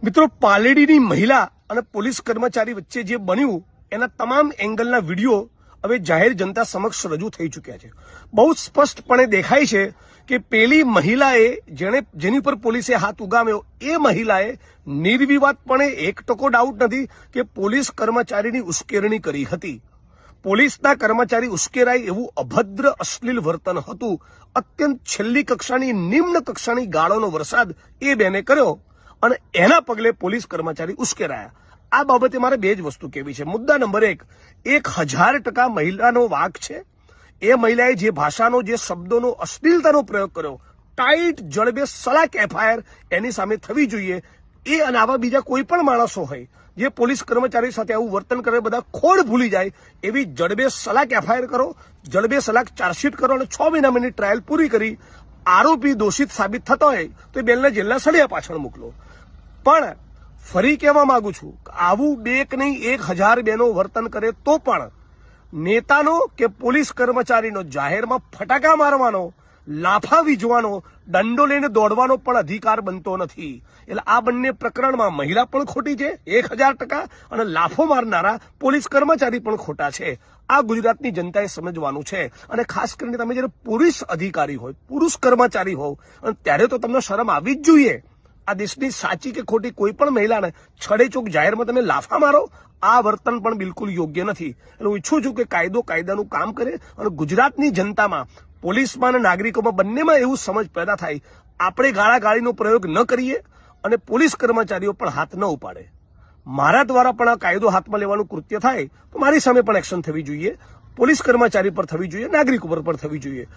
મિત્રો, પાલેડીની મહિલા અને પોલીસ કર્મચારી વચ્ચે જે બન્યું એના તમામ એંગલના વિડીયો હવે જાહેર જનતા સમક્ષ રજૂ થઈ ચૂક્યા છે. બહુ સ્પષ્ટપણે દેખાય છે કે પેલી મહિલાએ જેની પર પોલીસે હાથ ઉગામ્યો એ મહિલાએ નિર્વિવાદપણે 1% ડાઉટ નથી કે પોલીસ કર્મચારીની ઉશ્કેરણી કરી હતી. પોલીસના કર્મચારી ઉશ્કેરાય એવું અભદ્ર અશ્લીલ વર્તન હતું. અત્યંત છેલ્લી કક્ષાની નિમ્ન કક્ષાની ગાળોનો વરસાદ એ બેને કર્યો અને એના પગલે પોલીસ કર્મચારી ઉશ્કેરાયા. આ બાબતે મારે બે જ વસ્તુ કહેવી છે. મુદ્દા નંબર 1,1000% મહિલાનો વાંક છે. એ મહિલાએ જે ભાષાનો, જે શબ્દોનો, અશ્લીલતાનો પ્રયોગ કર્યો, ટાઈટ જડબે સલાક એફઆઈઆર એની સામે થવી જોઈએ. એ અને આવા બીજા કોઈ પણ માણસો હોય જે પોલીસ કર્મચારી સાથે આવું વર્તન કરે, બધા ખોડ ભૂલી જાય એવી જડબે સલાક એફઆઈઆર કરો, જડબે સલાક ચાર્જશીટ કરો અને 6 મહિનાની ટ્રાયલ પૂરી કરી આરોપી દોષિત સાબિત થતો હોય તો એ બેનને જેલના સળિયા પાછળ મોકલો. પણ ફરી કહેવા માંગુ છું કે આવું બે કે નહીં 1000 બેનો વર્તન કરે તો પણ નેતાનો કે પોલીસ કર્મચારીનો જાહેરમાં ફટાકા મારવાનો, લાફા વીજવાનો, દંડો લઈને દોડવાનો પણ અધિકાર બનતો નથી. એટલે આ બંને પ્રકરણમાં મહિલા પણ ખોટી છે 1000% અને લાફો મારનારા પોલીસ કર્મચારી પણ ખોટા છે. આ ગુજરાતની જનતાએ સમજવાનું છે. અને ખાસ કરીને તમે જયારે પુરુષ અધિકારી હોય, પુરુષ કર્મચારી હોવ, અને ત્યારે તો તમને શરમ આવવી જ જોઈએ. આ દેશની સાચી કે ખોટી કોઈ પણ મહિલાને છડેચોક જાહેરમાં તમે લાફા મારો, આ વર્તન પણ બિલકુલ યોગ્ય નથી. એટલે હું ઈચ્છું છું કે કાયદો કાયદાનું કામ કરે અને ગુજરાતની જનતામાં, પોલીસમાં અને નાગરિકોમાં બંનેમાં એવું સમજ પેદા થાય. આપણે ગાળાગાળીનો પ્રયોગ ન કરીએ અને પોલીસ કર્મચારીઓ પણ હાથ ન ઉપાડે. મારા દ્વારા પણ આ કાયદો હાથમાં લેવાનું કૃત્ય થાય તો મારી સામે પણ એક્શન થવી જોઈએ, પોલીસ કર્મચારી પર થવી જોઈએ, નાગરિકો પર પણ થવી જોઈએ.